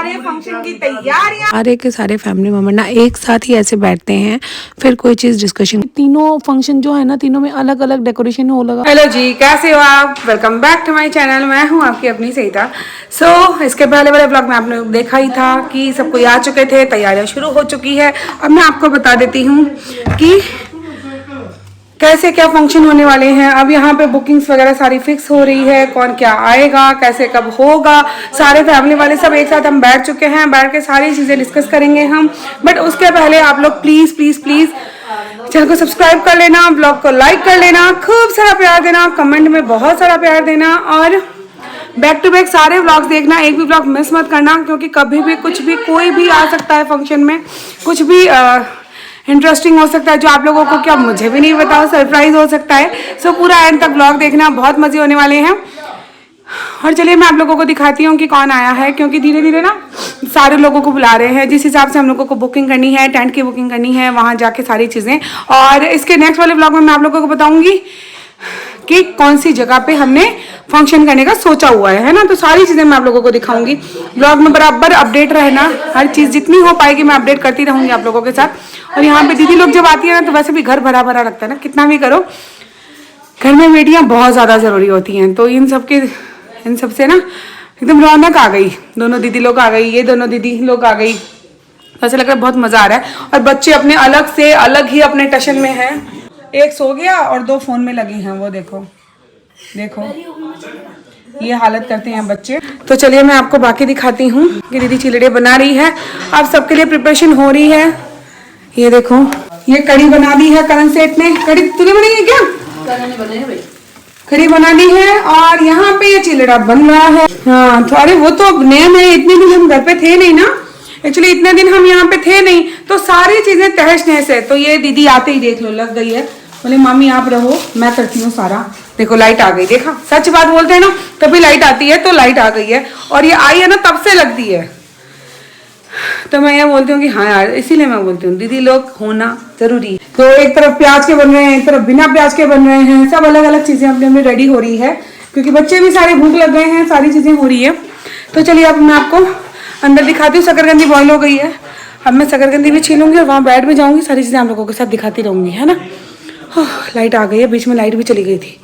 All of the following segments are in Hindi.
हमारे फंक्शन की तैयारियां। सारे के सारे फैमिली मेंबर ना एक साथ ही ऐसे बैठते हैं, फिर कोई चीज डिस्कशन। तीनों फंक्शन जो है ना, तीनों में अलग अलग डेकोरेशन हो लगा। हेलो जी, कैसे हो आप? Welcome back to my channel. मैं हूं आपकी अपनी सईदा। इसके पहले वाले ब्लॉग में आपने देखा ही था कि सब कोई आ चुके थे, तैयारियां शुरू हो चुकी है। अब मैं आपको बता देती हूँ कि कैसे क्या फंक्शन होने वाले हैं। अब यहाँ पे बुकिंग्स वगैरह सारी फिक्स हो रही है, कौन क्या आएगा, कैसे कब होगा। सारे फैमिली वाले सब एक साथ हम बैठ चुके हैं, बैठ के सारी चीज़ें डिस्कस करेंगे हम। बट उसके पहले आप लोग प्लीज़ प्लीज़ प्लीज़ चैनल को सब्सक्राइब कर लेना, ब्लॉग को लाइक कर लेना, खूब सारा प्यार देना, कमेंट में बहुत सारा प्यार देना और बैक टू बैक सारे व्लॉग्स देखना, एक भी व्लॉग मिस मत करना, क्योंकि कभी भी कुछ भी कोई भी आ सकता है फंक्शन में, कुछ भी इंटरेस्टिंग हो सकता है जो आप लोगों को क्या मुझे भी नहीं पता, सरप्राइज हो सकता है। सो पूरा एंड तक व्लॉग देखना, बहुत मजे होने वाले हैं। और चलिए मैं आप लोगों को दिखाती हूँ कि कौन आया है, क्योंकि धीरे धीरे ना सारे लोगों को बुला रहे हैं। जिस हिसाब से हम लोगों को बुकिंग करनी है, टेंट की बुकिंग करनी है, वहाँ जाके सारी चीज़ें। और इसके नेक्स्ट वाले ब्लॉग में मैं आप लोगों को बताऊंगी कि कौन सी जगह पे हमने फंक्शन करने का सोचा हुआ है ना। तो सारी चीज़ें मैं आप लोगों को दिखाऊंगी। ब्लॉग में बराबर अपडेट रहना, हर चीज़ जितनी हो पाएगी मैं अपडेट करती रहूँगी आप लोगों के साथ। और यहाँ पे दीदी लोग जब आती है ना, तो वैसे भी घर भरा भरा लगता है ना, कितना भी करो घर में बेटियाँ बहुत ज़्यादा ज़रूरी होती हैं। तो इन सब से ना एकदम रौनक आ गई। दोनों दीदी लोग आ गई, ये दोनों दीदी लोग आ गई, ऐसा लग रहा है बहुत मज़ा आ रहा है। और बच्चे अपने अलग ही अपने टशन में हैं। एक सो गया और दो फोन में लगी हैं, वो देखो ये हालत करते हैं बच्चे। तो चलिए मैं आपको बाकी दिखाती हूँ कि दीदी चिलड़े बना रही है। अब सबके लिए प्रिपरेशन हो रही है। ये देखो, ये कड़ी बना दी है करण सेठ ने। कड़ी तूने बनाई है क्या? कड़ी बना दी है और यहाँ पे ये चिलड़ा बन रहा है। हाँ तो अरे वो तो नए इतने दिन हम घर पे थे नहीं ना, एक्चुअली इतने दिन हम यहाँ पे थे नहीं, तो सारी चीजें तहस नहस है। तो ये दीदी आते ही देख लो लग गई है, बोले मामी आप रहो मैं करती हूँ सारा। देखो लाइट आ गई, देखा सच बात बोलते हैं ना, तभी लाइट आती है। तो लाइट आ गई है और ये आई है ना तब से लगती है। तो मैं ये बोलती हूँ कि हाँ यार, इसीलिए मैं बोलती हूँ दीदी लोग होना जरूरी है। तो एक तरफ प्याज के बन रहे हैं, एक तरफ बिना प्याज के बन रहे हैं, सब अलग अलग चीजें अपने अपने रेडी हो रही है, क्योंकि बच्चे भी सारे भूख लग गए हैं, सारी चीजें हो रही है। तो चलिए अब मैं आपको अंदर दिखाती हूँ। शकरकंदी बॉईल हो गई है, अब मैं शकरकंदी भी छीलूंगी और वहाँ बैठ भी जाऊंगी, सारी चीजें आप लोगों के साथ दिखाती रहूंगी, है ना। लाइट आ गई है, बीच में लाइट भी चली गई थी।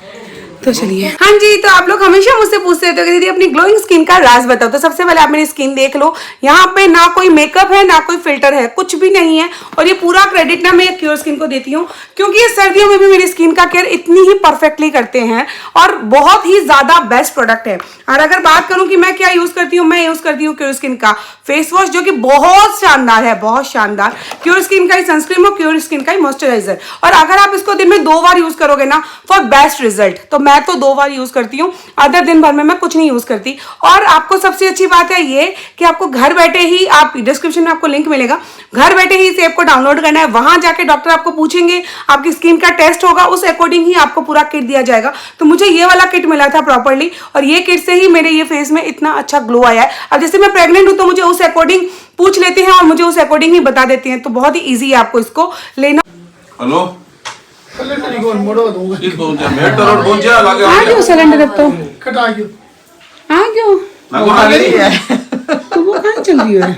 तो चलिए, हाँ जी, तो आप लोग हमेशा मुझसे पूछते थे कि दीदी अपनी ग्लोइंग स्किन का राज बताओ। तो सबसे पहले आप मेरी स्किन देख लो, यहाँ पे ना कोई मेकअप है ना कोई फिल्टर है, कुछ भी नहीं है। और ये पूरा क्रेडिट ना मैं क्योर स्किन को देती हूँ, क्योंकि ये सर्दियों में भी मेरी स्किन का केयर इतनी ही परफेक्टली करते हैं और बहुत ही ज्यादा बेस्ट प्रोडक्ट है। और अगर बात करूं कि मैं क्या यूज करती हूँ, मैं यूज करती हूँ क्योर स्किन का फेस वॉश, जो कि बहुत शानदार है, बहुत शानदार। क्योर स्किन का ही सनस्क्रीन और क्योर स्किन का ही मॉइस्चराइजर। और अगर आप इसको दिन में 2 बार यूज करोगे ना फॉर बेस्ट रिजल्ट, तो मैं तो 2 बार यूज करती हूँ, अदर दिन भर में मैं कुछ नहीं यूज करती। और आपको सबसे अच्छी बात है ये कि आपको घर बैठे ही, आप डिस्क्रिप्शन में आपको लिंक मिलेगा, घर बैठे ही इस ऐप को डाउनलोड करना है। वहां जाके डॉक्टर आपको पूछेंगे, आपकी स्किन का टेस्ट होगा, उस अकॉर्डिंग ही आपको पूरा किट दिया जाएगा। तो मुझे ये वाला किट मिला था प्रॉपरली, और ये किट से ही मेरे ये फेस में इतना अच्छा ग्लो आया है। अब जैसे मैं प्रेग्नेंट हूं तो मुझे उस अकॉर्डिंग पूछ लेते हैं और मुझे उस अकॉर्डिंग ही बता देते हैं। तो बहुत ही ईजी है आपको इसको लेना। हेलो सिलेंडर अब तो क्यों तो वो कहाँ चल रही है?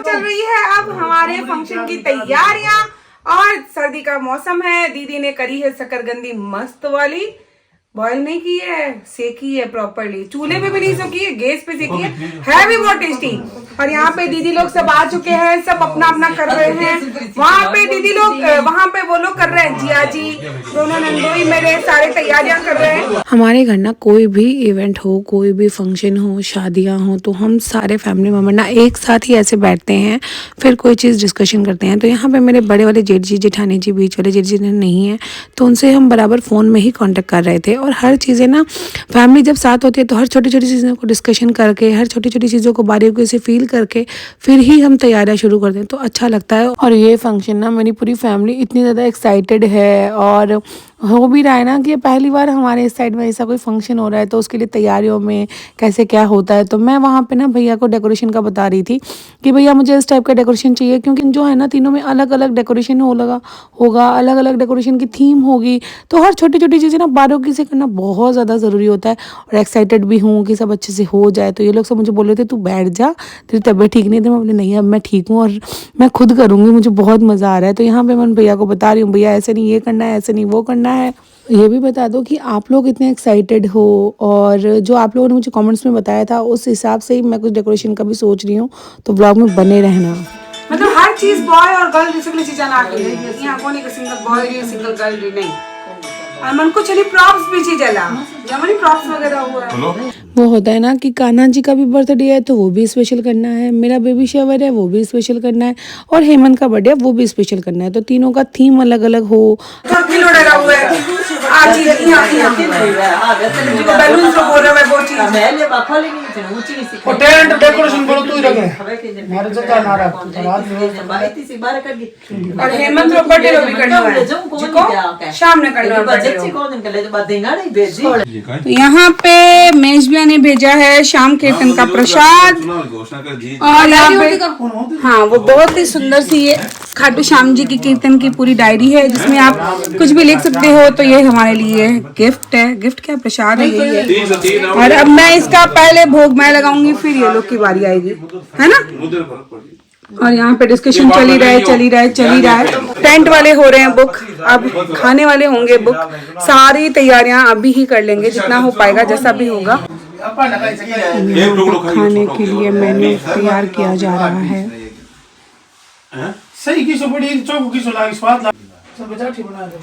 चल रही है अब हमारे फंक्शन की तैयारियां, और सर्दी का मौसम है। दीदी ने करी है शकरकंदी मस्त वाली, बॉयल नहीं की है, सेकी है प्रॉपरली, चूल्हे पे भी नहीं सेकी है, गैस पे सेकी है भी बहुत टेस्टी। और यहाँ पे दीदी लोग सब आ चुके हैं, सब अपना अपना कर रहे हैं। वहाँ पे दीदी लोग, वहाँ पे वो लोग कर रहे हैं, जिया जी, दोनों नंदोई मेरे सारे तैयारियां कर रहे हैं। हमारे घर ना कोई भी इवेंट हो, कोई भी फंक्शन हो, शादियां हो, तो हम सारे फैमिली मेंबर ना एक साथ ही ऐसे बैठते हैं, फिर कोई चीज़ डिस्कशन करते हैं। तो यहाँ पे मेरे बड़े वाले जेठ जी, जेठानी जी, बीच वाले जेठ जी नहीं है, तो उनसे हम बराबर फ़ोन में ही कांटेक्ट कर रहे थे। और हर चीज़ें ना फैमिली जब साथ होती है तो हर छोटी छोटी चीज़ों को डिस्कशन करके, हर छोटी छोटी चीज़ों को बारीकी से फील करके फिर ही हम तैयारियां शुरू करते हैं, तो अच्छा लगता है। और ये फंक्शन ना मेरी पूरी फैमिली इतनी ज़्यादा एक्साइटेड है, और हो भी रहा है ना कि ये पहली बार हमारे इस साइड में ऐसा कोई फंक्शन हो रहा है, तो उसके लिए तैयारियों में कैसे क्या होता है। तो मैं वहाँ पे ना भैया को डेकोरेशन का बता रही थी कि भैया मुझे इस टाइप का डेकोरेशन चाहिए, क्योंकि जो है ना तीनों में अलग अलग डेकोरेशन होगा, अलग अलग डेकोरेशन की थीम होगी। तो हर छोटी छोटी चीज़ें ना बारीकी से करना बहुत ज़्यादा ज़रूरी होता है और एक्साइटेड भी हूँ कि सब अच्छे से हो जाए। तो ये लोग सब मुझे बोल रहे थे तू बैठ जा, तेरी तबीयत ठीक नहीं थी। मैं बोली नहीं अब मैं ठीक हूँ और मैं खुद करूँगी, मुझे बहुत मज़ा आ रहा है। तो यहाँ पे मैं भैया को बता रही हूँ भैया ऐसे नहीं ये करना है, ऐसे नहीं वो करना है। ये भी बता दो कि आप लोग इतने एक्साइटेड हो और जो आप लोगों ने मुझे कमेंट्स में बताया था उस हिसाब से ही मैं कुछ डेकोरेशन का भी सोच रही हूँ, तो ब्लॉग में बने रहना। मतलब हर चीज बॉय और गर्ल बेसिकली चीज़ ना के यहाँ कोने का सिंगल बॉय रे सिंगल गर्ल रे नहीं। और मन को चली प्रॉप्स भी चीज अला जमनी प्रॉप्स वगैरह हुआ है। वो होता है ना कि कान्हा जी का भी बर्थडे है तो वो भी स्पेशल करना है, मेरा बेबी शावर है वो भी स्पेशल करना है और हेमंत का बर्थडे है वो भी स्पेशल करना है। तो तीनों का थीम अलग अलग हो। तो किलो डरा हुआ है आज यहाँ जो बैलून को बोल रहा है वो चीज और टेंट डेकोरेशन बोलो तू ही रखे मारे जता ना रख तू और हेमंत को बर्थडे भी करना है जिको शाम में करना है बर्थडे। तो यहाँ पे मेजबिया ने भेजा है शाम कीर्तन का प्रसाद और यहाँ पे हाँ वो बहुत ही सुंदर सी ये खाटू श्याम जी की कीर्तन की पूरी डायरी है जिसमें आप कुछ भी लिख सकते हो। तो ये हमारे लिए गिफ्ट है, गिफ्ट क्या प्रसाद है यही है। और अब मैं इसका पहले भोग मैं लगाऊंगी फिर ये लोग की बारी आएगी, है ना। और यहाँ पे डिस्कशन चल ही रहा है। टेंट वाले हो रहे हैं बुक, अब खाने वाले होंगे बुक। सारी तैयारियां अभी ही कर लेंगे जितना हो पाएगा जैसा भी होगा। खाने के लिए मेन्यू तैयार किया जा रहा है। सही की बड़ी चौक की लागी स्वाद सब बचा ठीक बना दे।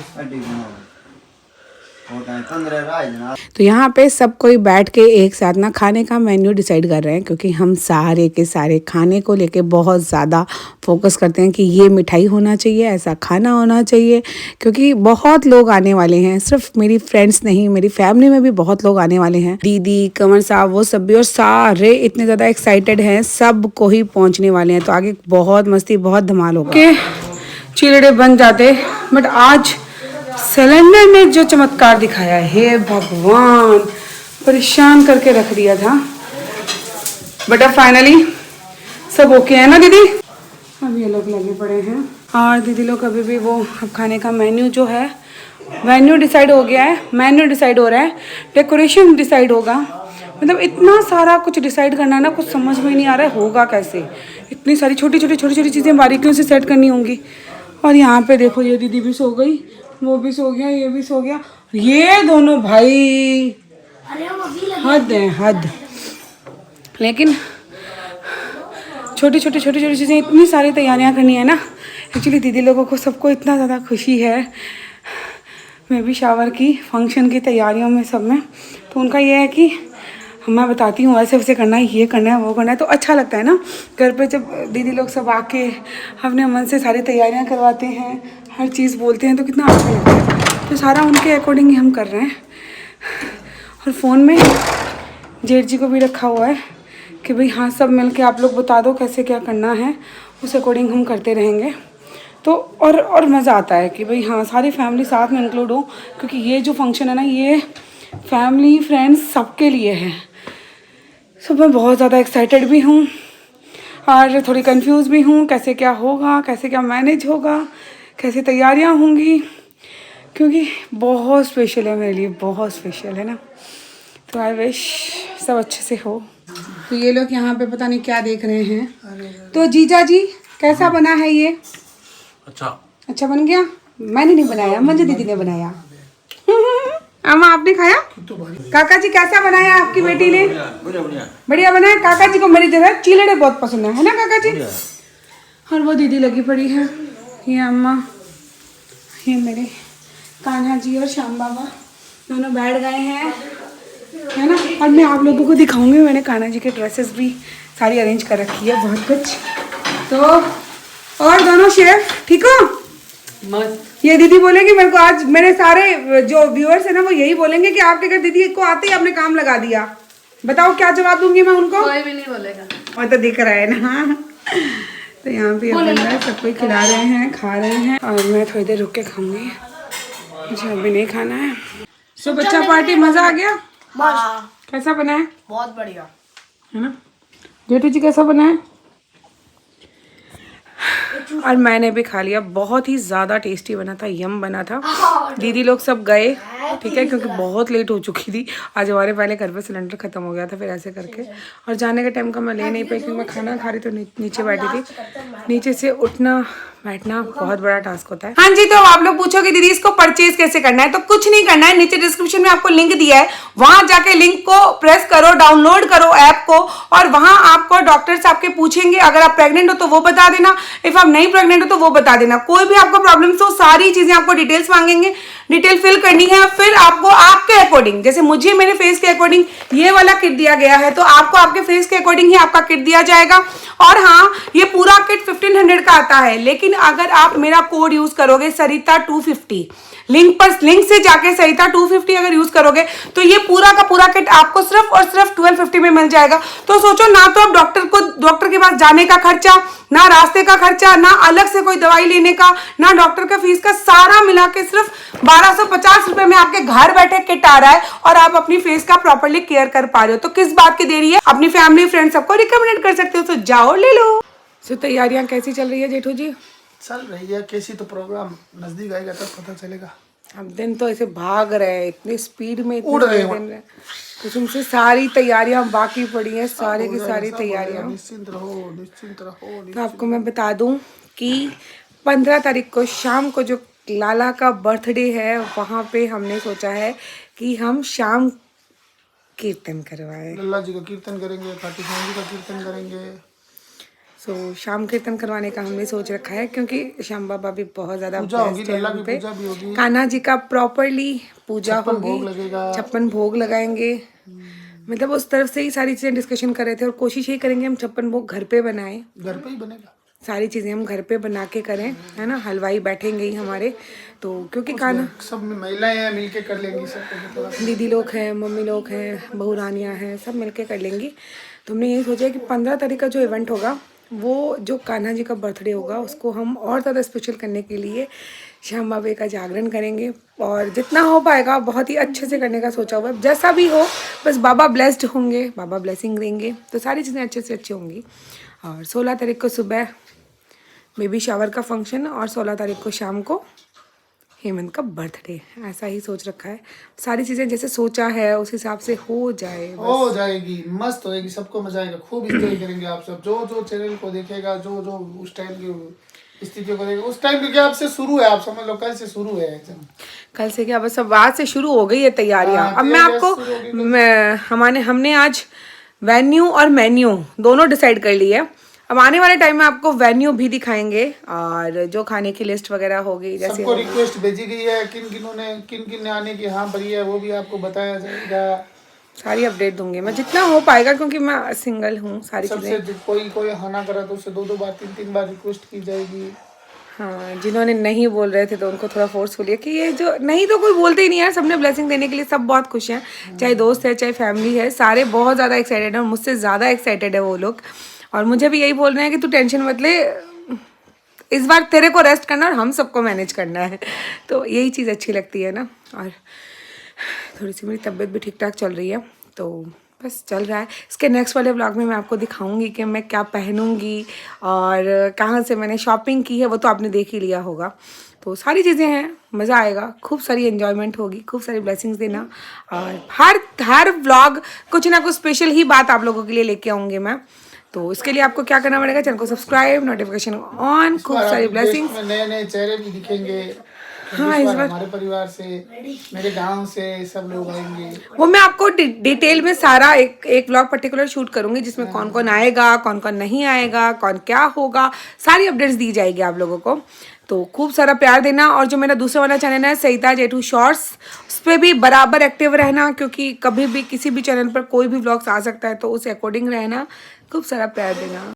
तो यहाँ पे सब कोई बैठ के एक साथ ना खाने का मेन्यू डिसाइड कर रहे हैं क्योंकि हम सारे के सारे खाने को लेके बहुत ज़्यादा फोकस करते हैं कि ये मिठाई होना चाहिए, ऐसा खाना होना चाहिए क्योंकि बहुत लोग आने वाले हैं। सिर्फ मेरी फ्रेंड्स नहीं, मेरी फैमिली में भी बहुत लोग आने वाले हैं, दीदी कंवर साहब वो सब भी, और सारे इतने ज़्यादा एक्साइटेड हैं, सब को ही पहुँचने वाले हैं। तो आगे बहुत मस्ती बहुत धमाल होगा। चिलड़े बन जाते बट आज सिलेंडर ने जो चमत्कार दिखाया है, हे भगवान, परेशान करके रख दिया था। बट अब फाइनली सब ओके है ना दीदी। अब ये लोग लगे पड़े हैं और दीदी लोग अभी भी वो अब खाने का मेन्यू जो है मेन्यू डिसाइड हो गया है, मेन्यू डिसाइड हो रहा है, डेकोरेशन डिसाइड होगा। मतलब इतना सारा कुछ डिसाइड करना है ना, कुछ समझ में नहीं आ रहा है होगा कैसे। इतनी सारी छोटी छोटी चीज़ें बारीकियों से सेट करनी होंगी। और यहाँ पे देखो ये दीदी भी सो गई, वो भी सो गया, ये भी सो गया। ये दोनों भाई हद है हद। लेकिन छोटी छोटी चीज़ें, इतनी सारी तैयारियां करनी है ना। एक्चुअली दीदी लोगों को सबको इतना ज़्यादा खुशी है बेबी शावर की, फंक्शन की तैयारियों में, सब में। तो उनका ये है कि मैं बताती हूँ ऐसे वैसे करना है, ये करना है, वो करना है। तो अच्छा लगता है ना घर पे जब दीदी लोग सब आके अपने मन से सारी तैयारियां करवाते हैं, हर चीज़ बोलते हैं तो कितना अच्छा लगता है। तो सारा उनके अकॉर्डिंग ही हम कर रहे हैं। और फ़ोन में जेठ जी को भी रखा हुआ है कि भाई हाँ सब मिल के आप लोग बता दो कैसे क्या करना है, उस अकॉर्डिंग हम करते रहेंगे। तो और मज़ा आता है कि भाई हाँ सारी फैमिली साथ में इंक्लूड हो, क्योंकि ये जो फंक्शन है ना ये फैमिली फ्रेंड्स सबके लिए है। सो मैं बहुत ज़्यादा एक्साइटेड भी हूँ और थोड़ी कंफ्यूज भी हूँ कैसे क्या होगा, कैसे क्या मैनेज होगा, कैसे तैयारियाँ होंगी, क्योंकि बहुत स्पेशल है मेरे लिए, बहुत स्पेशल है ना। तो आई विश सब अच्छे से हो। तो ये लोग यहाँ पे पता नहीं क्या देख रहे हैं। तो जीजा जी कैसा बना है ये? अच्छा बन गया? मैंने नहीं बनाया, मुझे दीदी ने बनाया। अम्मा आपने खाया? काका जी कैसा बनाया आपकी बेटी ने? बढ़िया बनाया। काका जी को मेरी जगह चिलड़े बहुत पसंद है ना काका जी। और वो दीदी लगी पड़ी है, ये अम्मा, ये मेरे कान्हा जी और श्याम बाबा दोनों बैठ गए हैं, है ना। और मैं आप लोगों को दिखाऊंगी, मैंने कान्हा जी के ड्रेसेस भी सारी अरेंज कर रखी है, बहुत कुछ। तो और दोनों शेफ ठीक हो? मस्त। ये दीदी बोलेगी मेरे को, आज मेरे सारे जो व्यूअर्स है ना वो यही बोलेंगे कि आपके घर दीदी को आते ही आपने काम लगा दिया। बताओ क्या जवाब दूंगी मैं उनको? कोई भी नहीं बोलेगा। और तो दिख रहा है ना। तो यहाँ पे सबको खिला रहे हैं, खा रहे हैं, और मैं थोड़ी देर रुक के खाऊंगी, मुझे अभी नहीं खाना है। सो बच्चा पार्टी मजा आ गया? कैसा बना है? बहुत बढ़िया है ना। जेठू जी कैसा बना है? और मैंने भी खा लिया। बहुत ही ज़्यादा टेस्टी बना था, यम बना था। दीदी लोग सब गए, ठीक है, क्योंकि बहुत लेट हो चुकी थी। आज हमारे पहले घर पे सिलेंडर ख़त्म हो गया था, फिर ऐसे करके। और जाने के टाइम का मैं ले नहीं पाई क्योंकि मैं खाना खा रही तो नीचे बैठी थी। नीचे से उठना बैठना बहुत बड़ा टास्क होता है। हाँ जी, तो आप लोग पूछोगे दीदी इसको परचेज कैसे करना है, तो कुछ नहीं करना है। नीचे डिस्क्रिप्शन में आपको लिंक दिया है, वहां जाके लिंक को प्रेस करो, डाउनलोड करो ऐप को, और वहां आपको डॉक्टर्स आपके पूछेंगे। अगर आप प्रेग्नेंट हो तो वो बता देना, इफ आप नहीं प्रेग्नेंट हो तो वो बता देना। कोई भी आपको प्रॉब्लम हो, सारी चीजें आपको डिटेल्स मांगेंगे, डिटेल फिल करनी है। फिर आपको आपके अकॉर्डिंग, जैसे मुझे मेरे फेस के अकॉर्डिंग ये वाला किट दिया गया है, तो आपको आपके फेस के अकॉर्डिंग ही आपका किट दिया जाएगा। और हाँ, ये पूरा किट 1500 का आता है, लेकिन अगर आप मेरा कोड यूज करोगे सरिता 250, लिंक से जाके सरिता 250 अगर यूज करोगे तो ये पूरा का पूरा किट आपको सिर्फ और सिर्फ 1250 में मिल जाएगा। तो सोचो, ना तो आप डॉक्टर के पास जाने का खर्चा, ना रास्ते का खर्चा, ना अलग से कोई दवाई लेने का, ना डॉक्टर का फीस का, सारा मिला के सिर्फ 1250 रुपए में आपके घर बैठे किट आ रहा है और आप अपनी फेस का प्रॉपरली केयर कर पा रहे हो। तो किस बात की देरी है, अपनी फैमिली फ्रेंड सबको रिकमेंड कर सकते हो, तो जाओ ले लो। तो तैयारियां कैसी चल रही है जेठू जी? चल रही है कैसी, तो प्रोग्राम नजदीक आएगा तब पता चलेगा। अब दिन तो ऐसे भाग रहे हैं, इतनी स्पीड में उड़ रहे हैं। तो तुमसे सारी तैयारियां बाकी पड़ी हैं, सारी की सारी तैयारियां। निश्चिंत रहो, निश्चिंत रहो। तो आपको मैं बता दूं कि 15 तारीख को शाम को जो लाला का बर्थडे है, वहाँ पे हमने सोचा है कि हम शाम कीर्तन करवाएं। लल्ला जी का कीर्तन करेंगे, खाटू श्याम जी का कीर्तन करेंगे। शाम कीर्तन करवाने का हमने सोच रखा है, क्योंकि श्याम बाबा भी बहुत ज्यादा पूजा होगी, लल्ला की पूजा भी होगी, कान्हा जी का प्रॉपरली पूजा होगी, 56 भोग लगेगा, 56 भोग लगाएंगे। मतलब उस तरफ से ही सारी चीजें डिस्कशन कर रहे थे, और कोशिश यही करेंगे हम 56 भोग घर पे बनाएं। घर पे ही बनेगा, सारी चीजें हम घर पे बना के करें, है ना। हलवाई बैठेंगे ही हमारे, तो क्योंकि कान्हा सब महिलाएं हैं, मिलके कर लेंगी सब। दीदी लोग हैं, मम्मी लोग हैं, बहू रानियाँ हैं, सब मिलके कर लेंगी। तो हमने यही सोचा है कि 15 तारीख का जो इवेंट होगा, वो जो कान्हा जी का बर्थडे होगा, उसको हम और ज़्यादा स्पेशल करने के लिए श्याम बाबे का जागरण करेंगे, और जितना हो पाएगा बहुत ही अच्छे से करने का सोचा हुआ है। जैसा भी हो, बस बाबा ब्लेस्ड होंगे, बाबा ब्लेसिंग देंगे, तो सारी चीज़ें अच्छे से अच्छी होंगी। और 16 तारीख को सुबह बेबी शावर का फंक्शन, और 16 तारीख को शाम को हेमंत का बर्थडे, ऐसा ही सोच रखा है। सारी चीज़ें जैसे सोचा है उस हिसाब से हो जाए, हो जाएगी, मस्त होएगी, सबको मजा आएगा, खूब एंजॉय करेंगे आप सब। जो जो चैनल को देखेगा, जो जो उस टाइम की स्थितियों को देखेगा, उस टाइम क्योंकि आप से शुरू है, आप समझ लो कल से शुरू है एकदम। कल से क्या, बस अब आज से शुरू हो गई है तैयारियां। अब मैं आपको हमने आज वेन्यू और मेन्यू दोनों डिसाइड कर ली है। अब आने वाले टाइम में आपको वेन्यू भी दिखाएंगे, और जो खाने की लिस्ट वगैरह होगी, जैसे सबको रिक्वेस्ट भेजी गई है, किन किन ने आने की हाँ भरी है, वो भी आपको बताया जाएगा। सारी अपडेट दूंगी मैं जितना हो पाएगा, क्योंकि मैं सिंगल हूँ। सारी चीजें सबसे कोई हाना करा तो उससे 2 बार 3 बार रिक्वेस्ट की जाएगी। हाँ, जिन्होंने नहीं बोल रहे थे तो उनको थोड़ा फोर्सफुल है कि ये जो नहीं, तो कोई बोलते ही नहीं यार, सबने ब्लेसिंग देने के लिए सब बहुत खुश हैं, चाहे दोस्त है चाहे फैमिली है, सारे बहुत ज़्यादा एक्साइटेड हैं, और मुझसे ज़्यादा एक्साइटेड है वो लोग। और मुझे भी यही बोल रहे हैं कि तू टेंशन मत ले, इस बार तेरे को रेस्ट करना और हम सबको मैनेज करना है। तो यही चीज़ अच्छी लगती है ना। और थोड़ी सी मेरी तबीयत भी ठीक ठाक चल रही है, तो बस चल रहा है। इसके नेक्स्ट वाले व्लॉग में मैं आपको दिखाऊंगी कि मैं क्या पहनूंगी और कहाँ से मैंने शॉपिंग की है, वो तो आपने देख ही लिया होगा। तो सारी चीज़ें हैं, मज़ा आएगा, खूब सारी एंजॉयमेंट होगी, खूब सारी ब्लेसिंग्स देना, और हर व्लॉग कुछ ना कुछ स्पेशल ही बात आप लोगों के लिए लेके आऊँगी मैं। तो इसके लिए आपको क्या करना पड़ेगा, चैनल को सब्सक्राइब, नोटिफिकेशन ऑन, खूब सारी ब्लेसिंग्स, नए चेहरे भी दिखेंगे। हाँ, इस बार हमारे परिवार से, मेरे गांव से सब लोग आएंगे। वो मैं आपको डिटेल में सारा एक व्लॉग पर्टिकुलर शूट करूंगी, जिसमें कौन कौन आएगा, कौन कौन नहीं आएगा, कौन क्या होगा, सारी अपडेट्स दी जाएगी आप लोगों को। तो खूब सारा प्यार देना। और जो मेरा दूसरा वाला चैनल है सरिता जेठू शॉर्ट्स, उस पर भी बराबर एक्टिव रहना, क्योंकि कभी भी किसी भी चैनल पर कोई भी व्लॉग्स आ सकता है, तो उस अकॉर्डिंग रहना, खूब सारा प्यार देना।